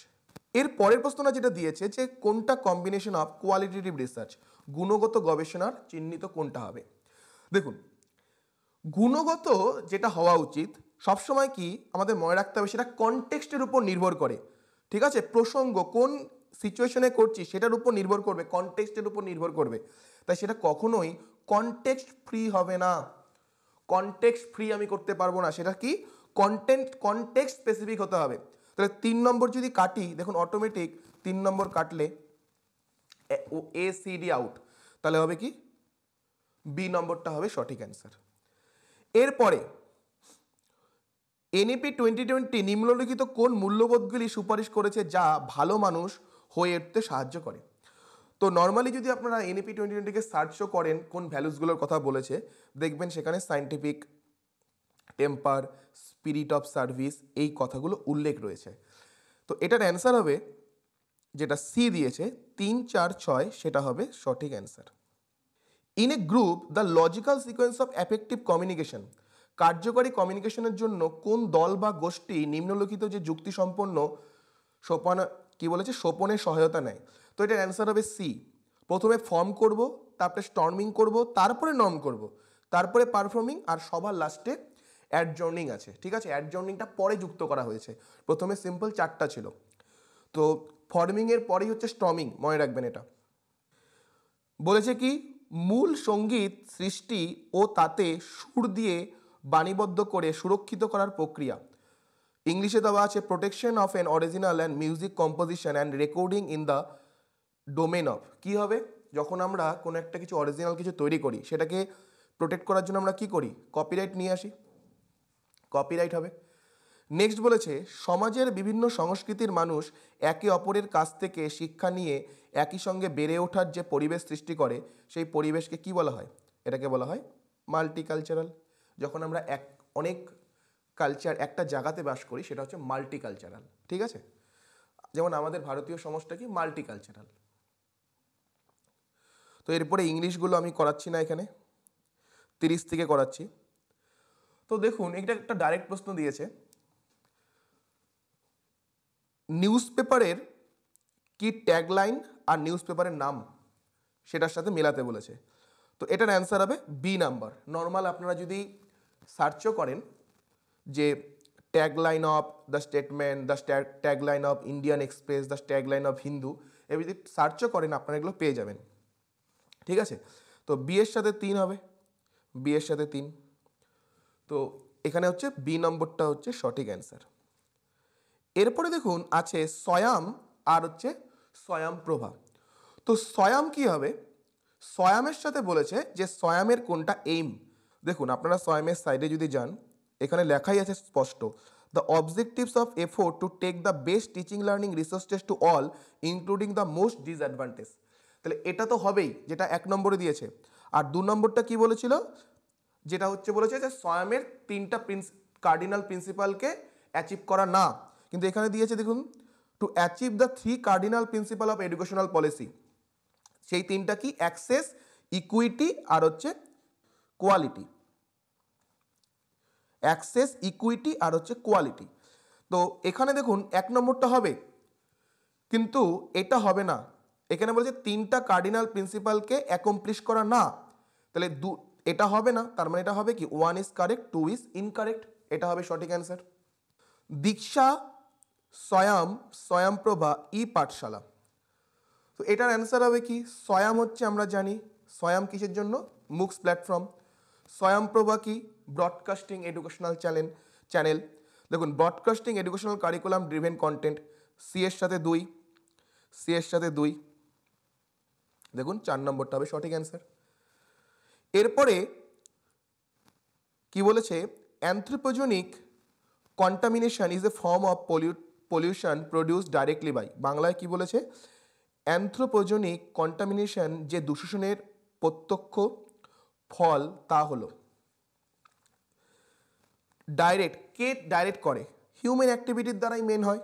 এর পরের প্রশ্নটা যেটা দিয়েছে যে কোনটা কম্বিনেশন অফ কোয়ালিটেটিভ রিসার্চ, গুণগত গবেষণার চিহ্নিত কোনটা হবে? দেখুন গুণগত যেটা হওয়া উচিত সবসময় কি আমাদের মনে রাখতে হবে, সেটা কনটেক্সটের উপর নির্ভর করে। ঠিক আছে, প্রসঙ্গ কোন সিচুয়েশনে করছি সেটার উপর নির্ভর করবে, কনটেক্সটের উপর নির্ভর করবে। তাই সেটা কখনোই কনটেক্সট ফ্রি হবে না। কনটেক্সট ফ্রি আমি করতে পারবো না, সেটা কি কনটেক্সট স্পেসিফিক হতে হবে। তাহলে 3 নম্বর যদি কাটি, দেখুন অটোমেটিক 3 নম্বর কাটলে ACD আউট, তাহলে হবে কি? বি নম্বরটা হবে সঠিক অ্যান্সার। এরপরে এনইপি 2020 নিম্নলিখিত কোন মূল্যবোধগুলি সুপারিশ করেছে যা ভালো মানুষ হয়ে উঠতে সাহায্য করে? তো নর্মালি যদি আপনারা এনইপি 2020কে সার্চও করেন কোন ভ্যালুসগুলোর কথা বলেছে, দেখবেন সেখানে scientific, temper, spirit of service, এই কথাগুলো উল্লেখ রয়েছে। তো এটার অ্যান্সার হবে যেটা সি দিয়েছে 3, 4, 6, সেটা হবে সঠিক answer. In a group the logical sequence of effective communication, কার্যকরী কমিউনিকেশনের জন্য কোন দল বা গোষ্ঠী নিম্নলিখিত যে যুক্তিসম্পন্ন সোপান কি বলেছে সোপনের সহায়তা নেয়? তো এটার অ্যান্সার হবে সি। প্রথমে ফর্ম করব, তারপরে স্টর্মিং করব, তারপরে নর্ম করব, তারপরে পারফর্মিং, আর সবার লাস্টে অ্যাডজর্নিং আছে। ঠিক আছে, অ্যাডজর্নিংটা পরে যুক্ত করা হয়েছে, প্রথমে সিম্পল 4টা ছিল। তো ফর্মিংয়ের পরেই হচ্ছে স্টর্মিং, মনে রাখবেন এটা। বলেছে কি মূল সঙ্গীত সৃষ্টি ও তাতে সুর দিয়ে বাণীবদ্ধ করে সুরক্ষিত করার প্রক্রিয়া। ইংলিশে দেওয়া আছে protection of an original and music composition and recording in the domain of. কী হবে, যখন আমরা কোনো একটা কিছু অরিজিনাল কিছু তৈরি করি সেটাকে প্রোটেক্ট করার জন্য আমরা কি করি, কপিরাইট নিয়ে আসি, কপিরাইট হবে। নেক্সট বলেছে সমাজের বিভিন্ন সংস্কৃতির মানুষ একে অপরের কাছ থেকে শিক্ষা নিয়ে একই সঙ্গে বেড়ে ওঠার যে পরিবেশ সৃষ্টি করে সেই পরিবেশকে কি বলা হয়? এটাকে বলা হয় মাল্টিকালচারাল। যখন আমরা অনেক কালচার একটা জায়গাতে বাস করি সেটা হচ্ছে মাল্টিকালচারাল। ঠিক আছে, যেমন আমাদের ভারতীয় সমাজটা কি মাল্টিকালচারাল। তো এরপরে ইংলিশগুলো আমি করাচ্ছি না, এখানে 30 থেকে করাচ্ছি। তো দেখুন এটা একটা ডাইরেক্ট প্রশ্ন দিয়েছে, নিউজ পেপারের কি ট্যাগলাইন আর নিউজ পেপারের নাম সেটার সাথে মেলাতে বলেছে। তো এটার অ্যান্সার হবে বি নাম্বার। নর্মাল আপনারা যদি সার্চও করেন যে tagline of the statement, the tagline of Indian express, the tagline of Hindu, এবার যদি সার্চও করেন আপনারা এগুলো পেয়ে যাবেন। ঠিক আছে, তো বি এর সাথে 3 হবে, বি এর সাথে 3। তো এখানে হচ্ছে বি নম্বরটা হচ্ছে সঠিক অ্যান্সার। এরপরে দেখুন আছে স্বয়াম আর হচ্ছে স্বয়ংপ্রভা। তো স্বয়াম কি হবে? স্বয়ামের সাথে বলেছে যে স্বয়ামের কোনটা এইম। দেখুন আপনারা স্বয়ামের সাইডে যদি যান, এখানে লেখাই আছে স্পষ্ট, the objectives of effort to take the best teaching learning resources to all including the most disadvantage. তাহলে এটা তো হবেই, যেটা 1 নম্বরে দিয়েছে। আর 2 নম্বরটা কি বলেছিল, যেটা হচ্ছে বলেছে যে স্বয়ামের 3টা কার্ডিনাল প্রিন্সিপালকে অ্যাচিভ করা না, কিন্তু এখানে দিয়েছে দেখুন to achieve the 3 cardinal principal of educational policy. সেই 3টা কি, অ্যাক্সেস, ইকুইটি আর হচ্ছে কোয়ালিটি। অ্যাক্সেস, ইকুইটি আর হচ্ছে কোয়ালিটি। তো এখানে দেখুন 1 নম্বরটা হবে, কিন্তু এটা হবে না। এখানে বলছে 3টা কার্ডিনাল প্রিন্সিপালকে অ্যাকমপ্লিশ করা না, তাহলে এটা হবে না। তার মানে এটা হবে কি 1 ইজ কারেক্ট, 2 ইজ ইনকারেক্ট। এটা হবে সঠিক অ্যান্সার। দীক্ষা, স্বয়াম, স্বয়ংপ্রভা, ই পাঠশালা। তো এটার অ্যান্সার হবে কি, স্বয়াম হচ্ছে আমরা জানি স্বয়াম কিসের জন্য, মুক্স প্ল্যাটফর্ম। স্বয়ংপ্রভা কি, ব্রডকাস্টিং এডুকেশনাল চ্যানেল। দেখুন broadcasting educational curriculum driven content, C এর সাথে 2, সি এর সাথে 2। দেখুন 4 নম্বরটা হবে সঠিক অ্যান্সার। এরপরে কি বলেছে, anthropogenic contamination is a form of pollution produced directly by. বাংলায় কি বলেছে, অ্যানথ্রোপোজেনিক কন্টামিনেশন যে দূষণের প্রত্যক্ষ ফল তা হলো ডাইরেক্ট। কে ডাইরেক্ট করে, হিউম্যান অ্যাক্টিভিটির দ্বারাই মেন হয়।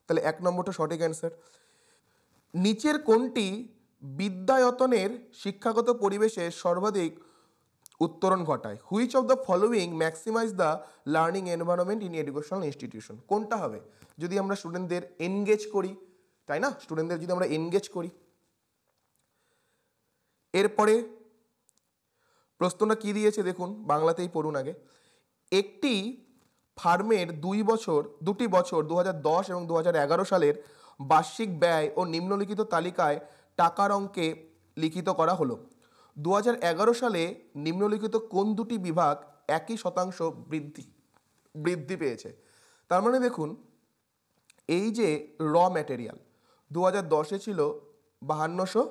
তাহলে 1 নম্বরটা সঠিক অ্যান্সার। নিচের কোনটি বিদ্যায়তনের শিক্ষাগত পরিবেশে সর্বাধিক উত্তরণ ঘটায়? Which of the following maximize the learning environment in educational institution. কোনটা হবে, যদি আমরা স্টুডেন্টদের এনগেজ করি, তাই না, স্টুডেন্টদের যদি আমরা এনগেজ করি। এরপরে প্রশ্নটা কি দিয়েছে দেখুন, বাংলাতেই পড়ুন আগে। একটি ফার্মের 2টি বছর 2010 এবং 2011 সালের বার্ষিক ব্যয় ও নিম্নলিখিত তালিকায় টাকার অঙ্কে লিখিত করা হলো। 2011 সালে নিম্নলিখিত কোন দুটি বিভাগ একই শতাংশ বৃদ্ধি পেয়েছে? তার মানে দেখুন এই যে র ম্যাটেরিয়াল 2010-এ ছিল 5200,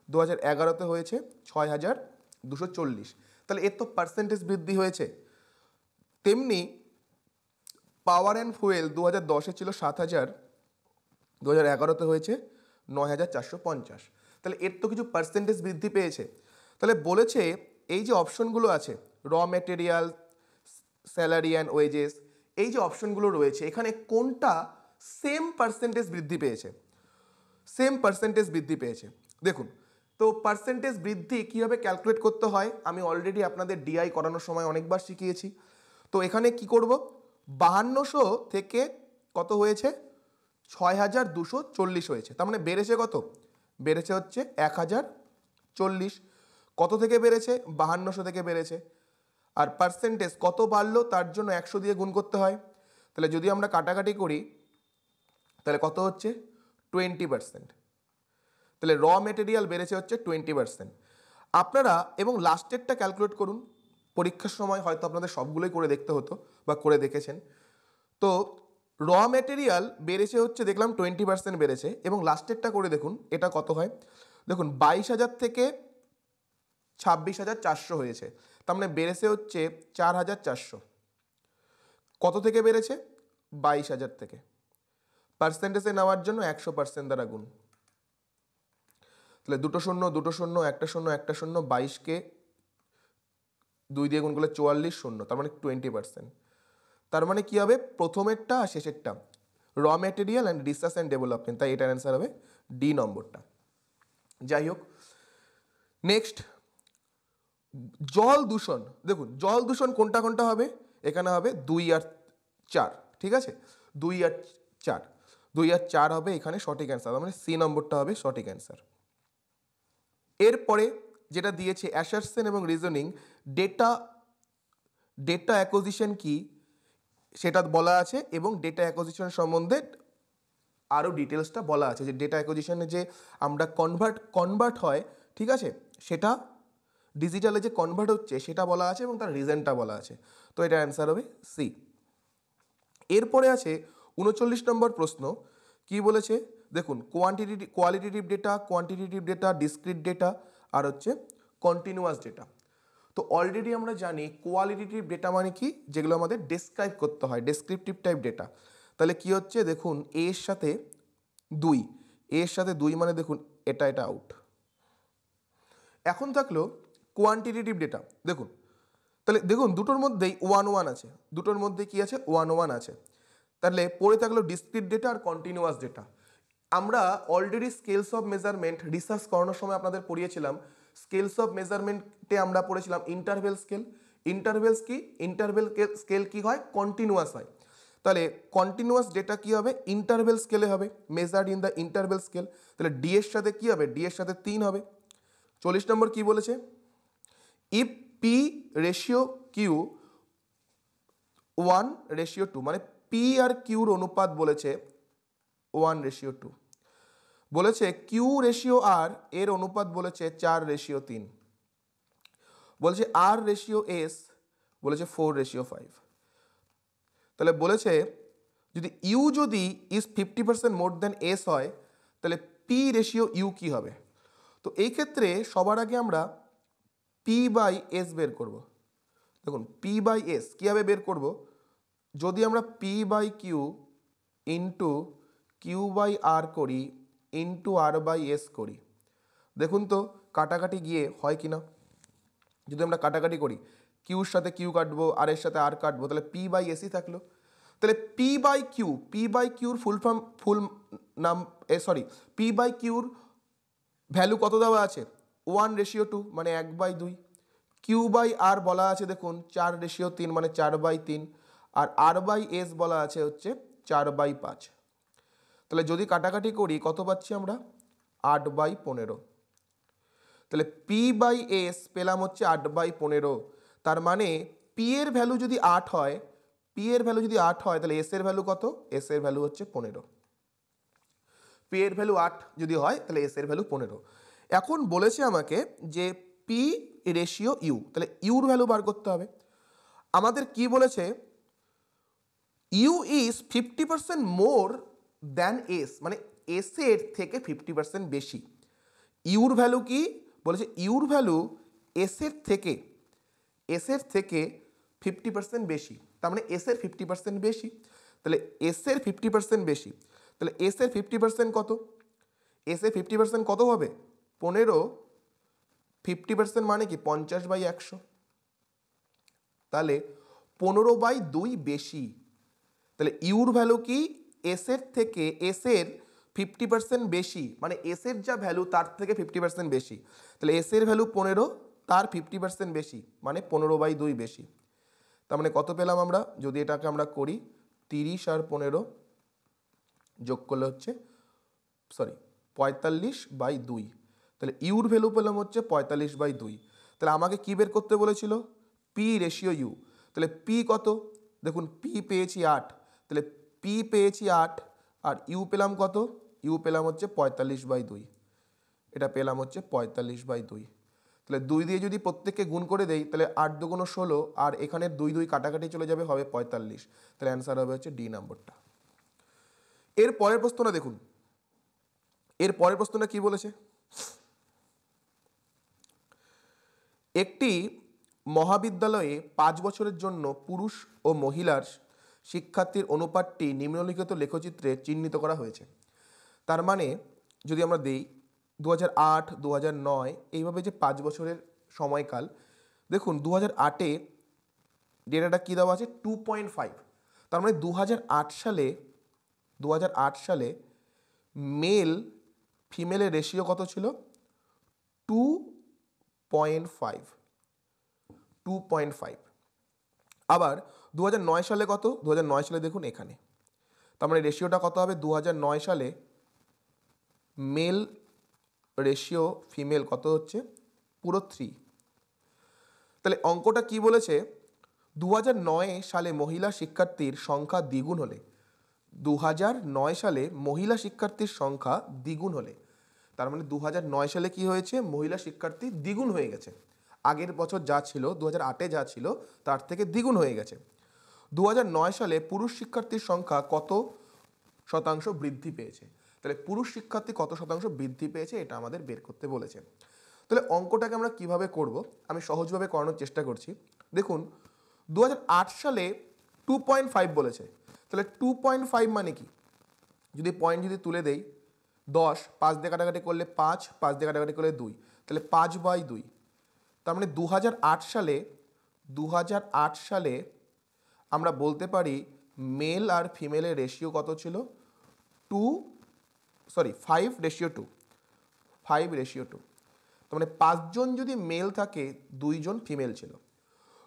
2011-তে হয়েছে 6240, তাহলে এর তো পার্সেন্টেজ বৃদ্ধি হয়েছে। তেমনি পাওয়ার অ্যান্ড ফুয়েল 2010-এ ছিল 7,000, 2011-তে হয়েছে 9,450। তাহলে এর তো কিছু পার্সেন্টেজ বৃদ্ধি পেয়েছে। তাহলে বলেছে এই যে অপশনগুলো আছে, র মেটেরিয়াল, স্যালারি অ্যান্ড ওয়েজেস, এই যে অপশনগুলো রয়েছে এখানে কোনটা সেম পার্সেন্টেজ বৃদ্ধি পেয়েছে, সেম পার্সেন্টেজ বৃদ্ধি পেয়েছে। দেখুন, তো পার্সেন্টেজ বৃদ্ধি কীভাবে ক্যালকুলেট করতে হয় আমি অলরেডি আপনাদের ডিআই করানোর সময় অনেকবার শিখিয়েছি। তো এখানে কি করব, 5200 থেকে কত হয়েছে, 6,240 হয়েছে। তার মানে বেড়েছে কত, বেড়েছে হচ্ছে 1,040। কত থেকে বেড়েছে, 5200 থেকে বেড়েছে। আর পার্সেন্টেজ কত বাড়লো তার জন্য 100 দিয়ে গুণ করতে হয়। তাহলে যদি আমরা কাটাকাটি করি তাহলে কত হচ্ছে, 20%। তাহলে র মেটেরিয়াল বেড়েছে হচ্ছে 20%। আপনারা এবং লাস্টেরটা ক্যালকুলেট করুন, পরীক্ষার সময় হয়তো আপনাদের সবগুলোই করে দেখতে হতো বা করে দেখেছেন। তো র মেটেরিয়াল বেড়েছে হচ্ছে দেখলাম 20% বেড়েছে, এবং লাস্টেরটা করে দেখুন এটা কত হয়। দেখুন 22,000 থেকে 26,400 হয়েছে, তার মানে বেড়েছে হচ্ছে 4,400। কত থেকে বেড়েছে, 22,000 থেকে। পার্সেন্টেজে নেওয়ার জন্য 100% দ্বারা গুণ। তাহলে 2 শূন্য 2 শূন্য 1 শূন্য 1 শূন্য, 22কে 2 দিয়ে গুণ করলে 44 শূন্য, তার মানে 20%। তার মানে কি হবে, প্রথমেরটা আর শেষেরটা, raw material and research and development, তাই এটার অ্যান্সার হবে ডি নম্বরটা। যাই হোক, নেক্সট জল দূষণ। দেখুন জল দূষণ কোনটা কোনটা হবে, এখানে হবে 2 আর 4, ঠিক আছে, 2 আর 4, 2 আর 4 হবে এখানে সঠিক অ্যান্সার, মানে সি নম্বরটা হবে সঠিক অ্যান্সার। এরপরে যেটা দিয়েছে অ্যাসারশন এবং রিজনিং, ডেটা অ্যাকুইজিশন কি সেটা বলা আছে, এবং ডেটা অ্যাকুইজিশন সম্বন্ধে আরও ডিটেলসটা বলা আছে, যে ডেটা অ্যাকুইজিশনে যে আমরা কনভার্ট হয়, ঠিক আছে, সেটা ডিজিটালে যে কনভার্ট হচ্ছে সেটা বলা আছে, এবং তার রিজনটা বলা আছে। তো এটা অ্যান্সার হবে সি। এরপরে আছে 39 নম্বর প্রশ্ন, কি বলেছে দেখুন, qualitative data, quantitative data, discrete data, আর হচ্ছে কন্টিনিউয়াস ডেটা। তো অলরেডি আমরা জানি কোয়ালিটেটিভ ডেটা মানে কি, যেগুলো আমাদের ডেসক্রাইব করতে হয়, ডেসক্রিপটিভ টাইপ ডেটা। তাহলে কি হচ্ছে দেখুন, এর সাথে 2, এর সাথে 2 মানে দেখুন এটা আউট। এখন থাকলো কোয়ান্টিটেটিভ ডেটা। দেখুন, তাহলে দেখুন দুটোর মধ্যেই 1 আছে, দুটোর মধ্যে কি আছে, 1 আছে। তাহলে পড়ে থাকলো ডিসক্রিট ডেটা আর কন্টিনিউয়াস ডেটা। আমরা already scales of measurement research করানোর সময় আপনাদের পড়িয়েছিলাম, স্কেলস অফ মেজারমেন্টে আমরা পড়েছিলাম ইন্টারভেল স্কেল। ইন্টারভেল স্কেল কি হয়, কন্টিনিউয়াস হয়। তাহলে কন্টিনিউয়াস ডেটা কি হবে, ইন্টারভেল স্কেলে হবে, measured in the interval scale. তাহলে ডি এর সাথে কি হবে, ডি এর সাথে 3 হবে। 40 নম্বর কি বলেছে, ইফ পি রেশিও কিউ 1:2, মানে পি আর কিউর অনুপাত বলেছে 1:2, বলেছে কিউ রেশিও আর এর অনুপাত বলেছে 4:3, বলেছে আর রেশিও এস বলেছে 4:5। তাহলে বলেছে যদি ইউ যদি ইজ 50% মোর দেন এস হয়, তাহলে পি রেশিও ইউ কি হবে। তো এই ক্ষেত্রে সবার আগে আমরা পি বাই এস বের করব। দেখুন পি বাই এস কীভাবে বের করব, যদি আমরা P by Q into Q by R করি ইন্টু আর বাই এস করি, দেখুন তো কাটাকাটি গিয়ে হয় কি না। যদি আমরা কাটাকাটি করি, কিউর সাথে কিউ কাটবো, আর এর সাথে আর কাটবো, তাহলে পি বাই এসই থাকলো। তাহলে পি বাই কিউর পি বাই কিউর ভ্যালু কত দেওয়া আছে, 1:2, মানে 1/2। কিউ বাই আর বলা আছে দেখুন 4:3, মানে 4/3, আর আর বাই এস বলা আছে হচ্ছে 4/5। তাহলে যদি কাটাকাটি করি কত পাচ্ছি আমরা, 8/15। তাহলে পি বাই এস পেলাম হচ্ছে 8/15। তার মানে পি এর ভ্যালু যদি 8 হয়, তাহলে এস এর ভ্যালু কত, এস এর ভ্যালু হচ্ছে 15। পি এর ভ্যালু 8 যদি হয় তাহলে এস এর ভ্যালু 15। এখন বলেছে আমাকে যে পি রেশিও ইউ, তাহলে ইউর ভ্যালু বার করতে হবে। আমাদের কি বলেছে, U is 50% more than S, মানে এস এর থেকে 50% বেশি। ইউর ভ্যালু কি বলেছে, ইউর ভ্যালু এস এর থেকে 50% বেশি। তার মানে এস এর 50% বেশি, তাহলে এস এর 50% বেশি, তাহলে এস এর 50% কত, এস এর 50% কত হবে 15, 50% মানে কি 50/100, তাহলে 15/2 বেশি, তাহলে ইউর ভ্যালু কি এস এর থেকে, এস এর 50% বেশি, মানে এস এর যা ভ্যালু তার থেকে 50% বেশি, তাহলে এস এর ভ্যালু 15, তার 50% বেশি, মানে 15/2 বেশি। তার মানে কত পেলাম আমরা, যদি এটাকে আমরা করি 30 আর 15 যোগ করলে হচ্ছে 45/2, তাহলে ইউর ভ্যালু পেলাম হচ্ছে 45/2। তাহলে আমাকে কি বের করতে বলেছিল, পি রেশিও ইউ, তাহলে পি কত, দেখুন পি পেয়েছি 8, তাহলে পি পেয়েছি 8 আর ইউ পেলাম কত, ইউ পেলাম হচ্ছে 45/2, এটা পেলাম হচ্ছে 45/2, তাহলে 2 দিয়ে যদি প্রত্যেককে গুণ করে দেই তাহলে 8 × 2 = 16, আর এখানে 2 2 কাটাকাটি চলে যাবে, হবে 45, তাহলে অ্যান্সার হবে হচ্ছে ডি নাম্বারটা। এর পরের প্রশ্নটা দেখুন, এর পরের প্রশ্নটা কি বলেছে, একটি মহাবিদ্যালয়ে 5 বছরের জন্য পুরুষ ও মহিলার শিক্ষার্থীর অনুপাতটি নিম্নলিখিত লেখচিত্রে চিহ্নিত করা হয়েছে। তার মানে যদি আমরা দিই 2008, 2009 এইভাবে যে 5 বছরের সময়কাল, দেখুন 2008-এ ডেটাটা কী দেওয়া আছে 2.5, তার মানে 2008 সালে মেল ফিমেলের রেশিও কত ছিল 2.5, আবার 2009 সালে কত, 2009 সালে দেখুন এখানে, তার মানে রেশিওটা কত হবে 2009 সালে মেল রেশিও ফিমেল কত হচ্ছে পুরো 3। তাহলে অঙ্কটা কি বলেছে, 2009 সালে মহিলা শিক্ষার্থীর সংখ্যা দ্বিগুণ হলে, 2009 সালে মহিলা শিক্ষার্থীর সংখ্যা দ্বিগুণ হলে, তার মানে 2009 সালে কি হয়েছে, মহিলা শিক্ষার্থী দ্বিগুণ হয়ে গেছে, আগের বছর যা ছিল 2008-এ যা ছিল তার থেকে দ্বিগুণ হয়ে গেছে। 2009 সালে পুরুষ শিক্ষার্থীর সংখ্যা কত শতাংশ বৃদ্ধি পেয়েছে, তাহলে পুরুষ শিক্ষার্থী কত শতাংশ বৃদ্ধি পেয়েছে এটা আমাদের বের করতে বলেছে। তাহলে অঙ্কটাকে আমরা কিভাবে করব, আমি সহজভাবে করানোর চেষ্টা করছি। দেখুন 2008 সালে 2.5 বলেছে, তাহলে 2.5 মানে কি, যদি পয়েন্ট যদি তুলে দেই 10, 5 দিয়ে কাটাকাটি করলে 5, 5 দিয়ে কাটাকাটি করলে 2, তাহলে 5/2, তার মানে 2008 সালে আমরা বলতে পারি মেল আর ফিমেলের রেশিও কত ছিল 5:2, 5:2, তার মানে 5 জন যদি মেল থাকে 2 জন ফিমেল ছিল।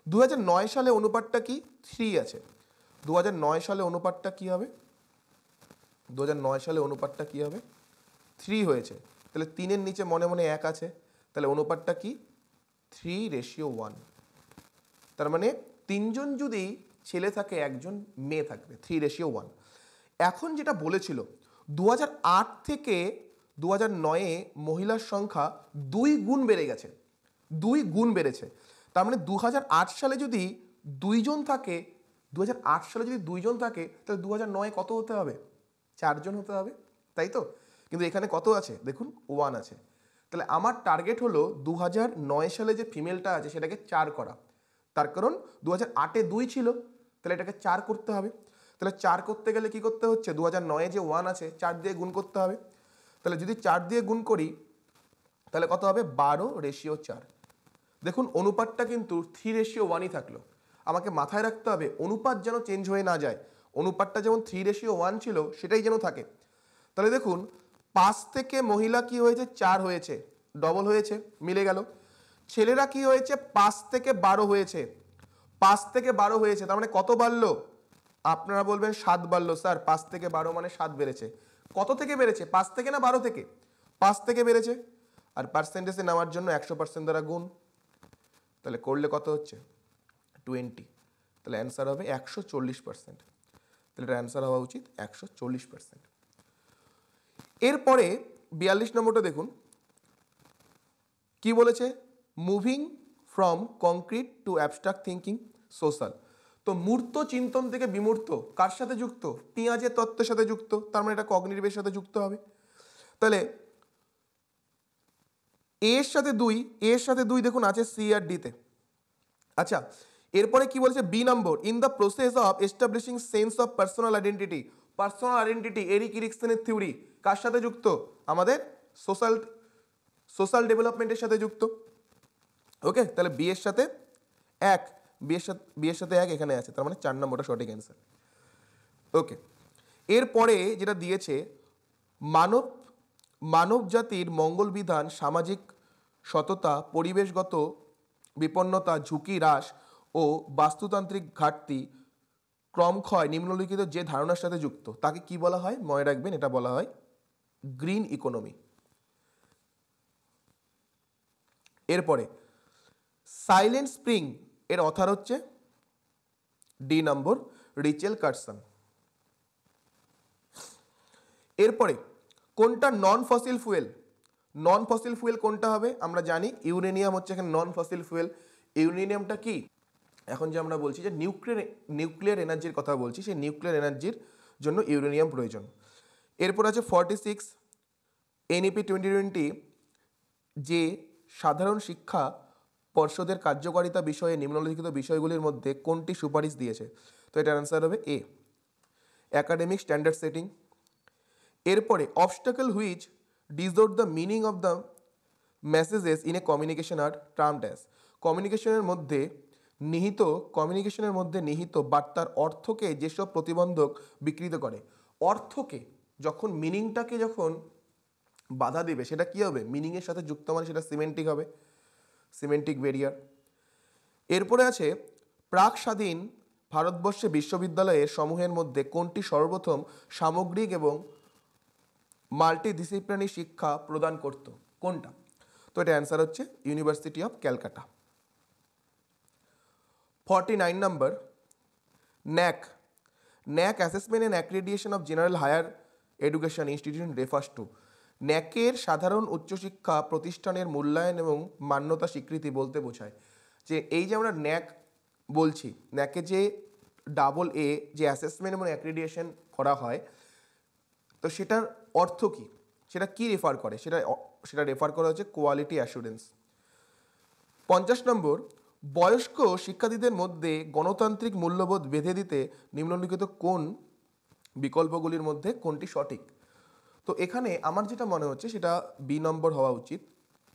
2009 সালে অনুপাতটা কি 3 আছে, 2009 সালে অনুপাতটা কি হবে, 2009 সালে অনুপাতটা কি হবে 3 হয়েছে, তাহলে 3-এর নিচে মনে মনে 1 আছে, তাহলে অনুপাতটা কি 3:1, তার মানে 3 জন যদি ছেলে থাকে 1 জন মেয়ে থাকবে, 3:1। এখন যেটা বলেছিল 2008 থেকে 2009-এ মহিলার সংখ্যা 2 গুণ বেড়ে গেছে, 2 গুণ বেড়েছে, তার মানে 2008 সালে যদি 2 জন থাকে, 2008 সালে যদি 2 জন থাকে তাহলে 2009-এ কত হতে হবে 4 জন হতে হবে, তাই তো, কিন্তু এখানে কত আছে দেখুন 1 আছে, তাহলে আমার টার্গেট হলো 2009 সালে যে ফিমেলটা আছে সেটাকে 4 করা, তার কারণ 2008-এ 2 ছিল, তাহলে এটাকে 4 করতে হবে, তাহলে 4 করতে গেলে কি করতে হচ্ছে 2009-এ যে 1 আছে 4 দিয়ে গুণ করতে হবে, তাহলে যদি 4 দিয়ে গুণ করি তাহলে কত হবে 12:4। দেখুন অনুপাতটা কিন্তু 3:1ই থাকলো, আমাকে মাথায় রাখতে হবে অনুপাত যেন চেঞ্জ হয়ে না যায়, অনুপাতটা যেমন 3:1 ছিল সেটাই যেন থাকে। তাহলে দেখুন 5 থেকে মহিলা কি হয়েছে 4 হয়েছে, ডবল হয়েছে, মিলে গেল। ছেলেরা কি হয়েছে 5 থেকে 12 হয়েছে, 5 থেকে 12 হয়েছে, তার মানে কত বাড়লো, আপনারা বলবেন 7 বাড়লো স্যার, 5 থেকে 12 মানে 7 বেড়েছে, কত থেকে বেড়েছে 5 থেকে না 12 থেকে, 5 থেকে বেড়েছে, আর পার্সেন্টেজে নেওয়ার জন্য 100% দ্বারা গুণ, তাহলে করলে কত হচ্ছে 20, তাহলে অ্যান্সার হবে 140%, তাহলে এটা অ্যান্সার হওয়া উচিত 140%। এরপরে 42 নম্বরটা দেখুন কি বলেছে, moving from concrete to abstract thinking social, তো মূর্ত চিন্তন থেকে বিমূর্ত কার সাথে যুক্ত, পিঁয়াজের তত্ত্বের সাথে যুক্ত, তার মানে এটা কগনিটিভের সাথে যুক্ত হবে, তাহলে এর সাথে 2 দেখুন আছে সি আর ডিতে। আচ্ছা এরপরে কি বলছে বি নম্বর, in the process of establishing sense of personal identity. Personal identity Erik এরিকসনের থিওরি কার সাথে যুক্ত? আমাদের সোশ্যাল ডেভেলপমেন্টের সাথে যুক্ত। ওকে, তাহলে বি এর সাথে এক, বি এর সাথে এক এখানে আছে, তার মানে 4 নম্বরটা সঠিক অ্যান্সার। ওকে, এরপরে যেটা দিয়েছে, মানব জাতির মঙ্গল বিধান, সামাজিক সততা, পরিবেশগত বিপন্নতা, ঝুঁকি হ্রাস ও বাস্তুতান্ত্রিক ঘাটতি ক্রমক্ষয় নিম্নলিখিত যে ধারণার সাথে যুক্ত তাকে কি বলা হয়? মনে রাখবেন, এটা বলা হয় গ্রিন ইকোনমি। এরপরে সাইলেন্ট স্প্রিং এর অথার হচ্ছে ডি নম্বর, রিচেল কার্সন। এরপরে কোনটা নন ফসিল ফুয়েল? নন ফসিল ফুয়েল কোনটা হবে? আমরা জানি ইউরেনিয়াম হচ্ছে এখানে নন ফসিল ফুয়েল। ইউরেনিয়ামটা কি? এখন যে আমরা বলছি যে নিউক্লিয়ার এনার্জির কথা বলছি, সেই নিউক্লিয়ার এনার্জির জন্য ইউরেনিয়াম প্রয়োজন। এরপর আছে 46 NEP 2020 যে সাধারণ শিক্ষা পর্ষদের কার্যকারিতা বিষয়ে নিম্নলিখিত বিষয়গুলির মধ্যে কোনটি সুপারিশ দিয়েছে? তো এটার অ্যান্সার হবে এ, একাডেমিক স্ট্যান্ডার্ড সেটিং। এরপরে obstacle which disorder the meaning of the messages in a communication are termed as. কমিউনিকেশনের মধ্যে নিহিত বার্তার অর্থকে যেসব প্রতিবন্ধক বিকৃত করে। অর্থকে যখন, মিনিংটাকে যখন বাধা দেবে সেটা কি হবে? মিনিংয়ের সাথে যুক্ত, মানে সেটা সিমেন্টিক হবে, সিমেন্টিক ব্যারিয়ার। এরপরে আছে প্রাক স্বাধীন ভারতবর্ষে বিশ্ববিদ্যালয়ের সমূহের মধ্যে কোনটি সর্বপ্রথম সামগ্রিক এবং মাল্টিডিসিপ্লিনারি শিক্ষা প্রদান করত? কোনটা? তো এটা অ্যান্সার হচ্ছে ইউনিভার্সিটি অফ ক্যালকাটা। 49 নম্বর, NAAC assessment and accreditation of general higher education institution refers to. ন্যাকের সাধারণ উচ্চশিক্ষা প্রতিষ্ঠানের মূল্যায়ন এবং মান্যতা স্বীকৃতি বলতে বোঝায় যে এই যে আমরা ন্যাক বলছি, ন্যাকে যে AA যে অ্যাসেসমেন্ট এবং অ্যাক্রিডিয়েশন করা হয়, তো সেটার অর্থ কি, সেটা কি রেফার করে? সেটা রেফার করা হচ্ছে কোয়ালিটি অ্যাসুরেন্স। 50 নম্বর, বয়স্ক শিক্ষার্থীদের মধ্যে গণতান্ত্রিক মূল্যবোধ বেঁধে দিতে নিম্নলিখিত কোন বিকল্পগুলির মধ্যে কোনটি সঠিক? তো এখানে আমার যেটা মনে হচ্ছে সেটা বি নম্বর হওয়া উচিত,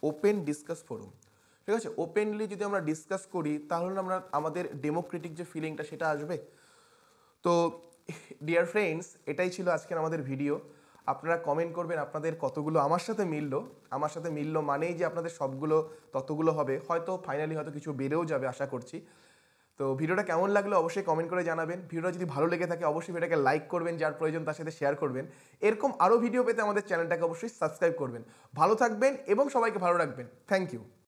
ওপেন ডিসকাস ফোরাম। ঠিক আছে, ওপেনলি যদি আমরা ডিসকাস করি তাহলে আমরা আমাদের ডেমোক্রেটিক যে ফিলিংটা সেটা আসবে। তো ডিয়ার ফ্রেন্ডস, এটাই ছিল আজকের আমাদের ভিডিও। আপনারা কমেন্ট করবেন আপনাদের কতগুলো আমার সাথে মিললো মানেই যে আপনাদের সবগুলো ততগুলো হবে, হয়তো ফাইনালি হয়তো কিছু বেড়েও যাবে আশা করছি। তো ভিডিওটা কেমন লাগলো অবশ্যই কমেন্ট করে জানাবেন। ভিডিওটা যদি ভালো লেগে থাকে অবশ্যই ভিডিওটাকে লাইক করবেন, যার প্রয়োজন তার সাথে শেয়ার করবেন। এরকম আরও ভিডিও পেতে আমাদের চ্যানেলটাকে অবশ্যই সাবস্ক্রাইব করবেন। ভালো থাকবেন এবং সবাইকে ভালো রাখবেন। Thank you.